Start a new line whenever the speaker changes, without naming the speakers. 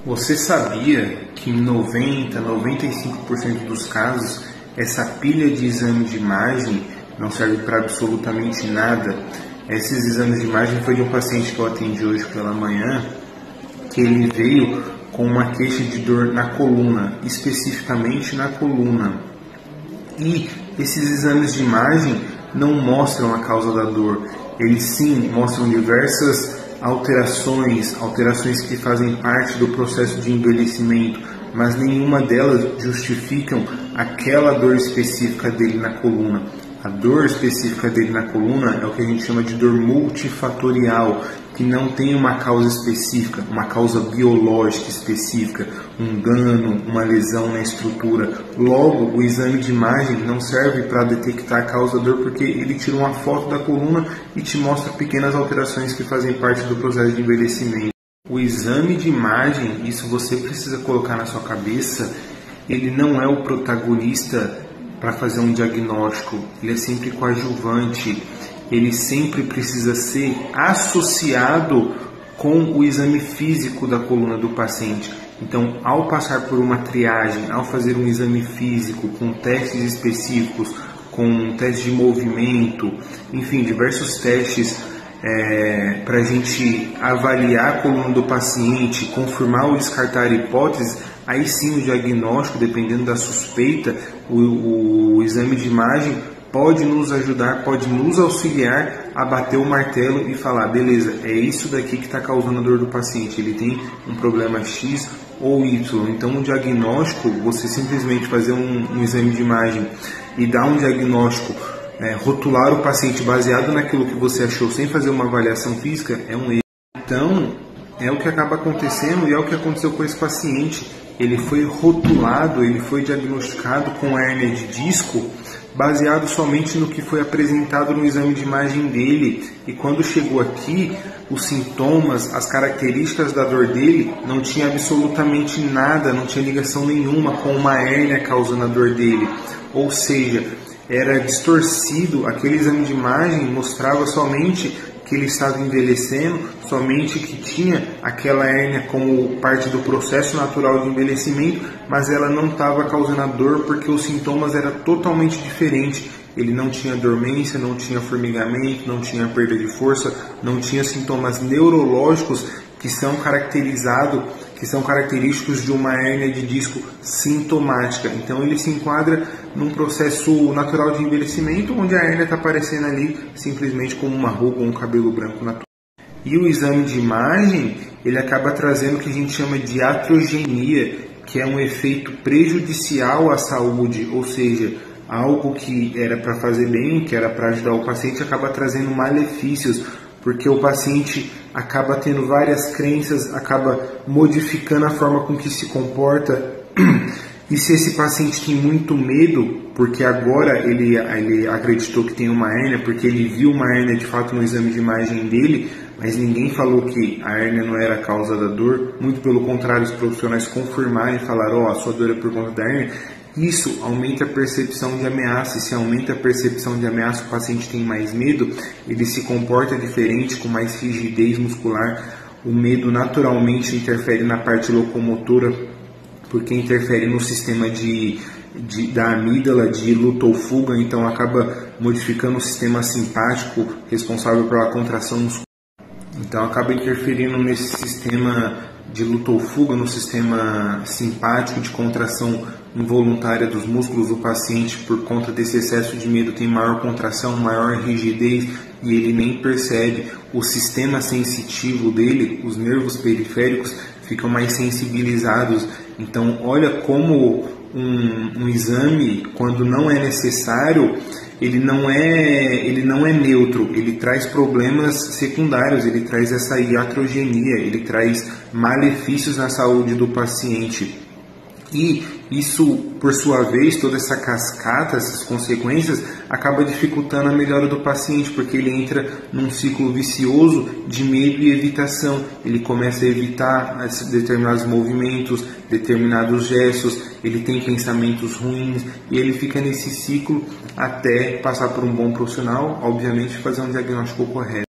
Você sabia que em 95% dos casos essa pilha de exame de imagem não serve para absolutamente nada? Esses exames de imagem foi de um paciente que eu atendi hoje pela manhã, que ele veio com uma queixa de dor na coluna, especificamente na coluna. E esses exames de imagem não mostram a causa da dor, eles sim mostram diversas alterações que fazem parte do processo de envelhecimento, mas nenhuma delas justificam aquela dor específica dele na coluna. A dor específica dele na coluna é o que a gente chama de dor multifatorial, que não tem uma causa específica, uma causa biológica específica, um dano, uma lesão na estrutura. Logo, o exame de imagem não serve para detectar a causa da dor, porque ele tira uma foto da coluna e te mostra pequenas alterações que fazem parte do processo de envelhecimento. O exame de imagem, isso você precisa colocar na sua cabeça, ele não é o protagonista para fazer um diagnóstico, ele é sempre coadjuvante, ele sempre precisa ser associado com o exame físico da coluna do paciente. Então, ao passar por uma triagem, ao fazer um exame físico com testes específicos, com teste de movimento, enfim, diversos testes para a gente avaliar a coluna do paciente, confirmar ou descartar hipóteses, aí sim o diagnóstico, dependendo da suspeita, o exame de imagem pode nos ajudar, pode nos auxiliar a bater o martelo e falar, beleza, é isso daqui que está causando a dor do paciente, ele tem um problema X ou Y. Então o diagnóstico, você simplesmente fazer um exame de imagem e dar um diagnóstico, rotular o paciente baseado naquilo que você achou sem fazer uma avaliação física, é um erro. Então, é o que acaba acontecendo e é o que aconteceu com esse paciente. Ele foi rotulado, ele foi diagnosticado com hérnia de disco baseado somente no que foi apresentado no exame de imagem dele. E quando chegou aqui, os sintomas, as características da dor dele não tinha absolutamente nada, não tinha ligação nenhuma com uma hérnia causando a dor dele. Ou seja, era distorcido, aquele exame de imagem mostrava somente que ele estava envelhecendo, somente que tinha aquela hérnia como parte do processo natural de envelhecimento, mas ela não estava causando a dor porque os sintomas eram totalmente diferentes. Ele não tinha dormência, não tinha formigamento, não tinha perda de força, não tinha sintomas neurológicos que são característicos de uma hérnia de disco sintomática. Então ele se enquadra num processo natural de envelhecimento, onde a hérnia está aparecendo ali simplesmente como uma ruga ou um cabelo branco natural. E o exame de imagem, ele acaba trazendo o que a gente chama de iatrogenia, que é um efeito prejudicial à saúde, ou seja, algo que era para fazer bem, que era para ajudar o paciente, acaba trazendo malefícios, porque o paciente acaba tendo várias crenças, acaba modificando a forma com que se comporta. E se esse paciente tem muito medo, porque agora ele acreditou que tem uma hérnia, porque ele viu uma hérnia de fato no exame de imagem dele, mas ninguém falou que a hérnia não era a causa da dor, muito pelo contrário, os profissionais confirmaram e falaram, a sua dor é por conta da hérnia. Isso aumenta a percepção de ameaça, e se aumenta a percepção de ameaça, o paciente tem mais medo, ele se comporta diferente, com mais rigidez muscular. O medo naturalmente interfere na parte locomotora, porque interfere no sistema da amígdala, de luta ou fuga, então acaba modificando o sistema simpático, responsável pela contração muscular. Então acaba interferindo nesse sistema de luta ou fuga, no sistema simpático de contração involuntária dos músculos do paciente. Por conta desse excesso de medo tem maior contração, maior rigidez e ele nem percebe. O sistema sensitivo dele, os nervos periféricos, ficam mais sensibilizados. Então olha como um exame, quando não é necessário, ele não é neutro, ele traz problemas secundários, ele traz essa iatrogenia, ele traz malefícios na saúde do paciente. E isso, por sua vez, toda essa cascata, essas consequências, acaba dificultando a melhora do paciente, porque ele entra num ciclo vicioso de medo e evitação. Ele começa a evitar determinados movimentos, determinados gestos, ele tem pensamentos ruins e ele fica nesse ciclo até passar por um bom profissional, obviamente fazer um diagnóstico correto.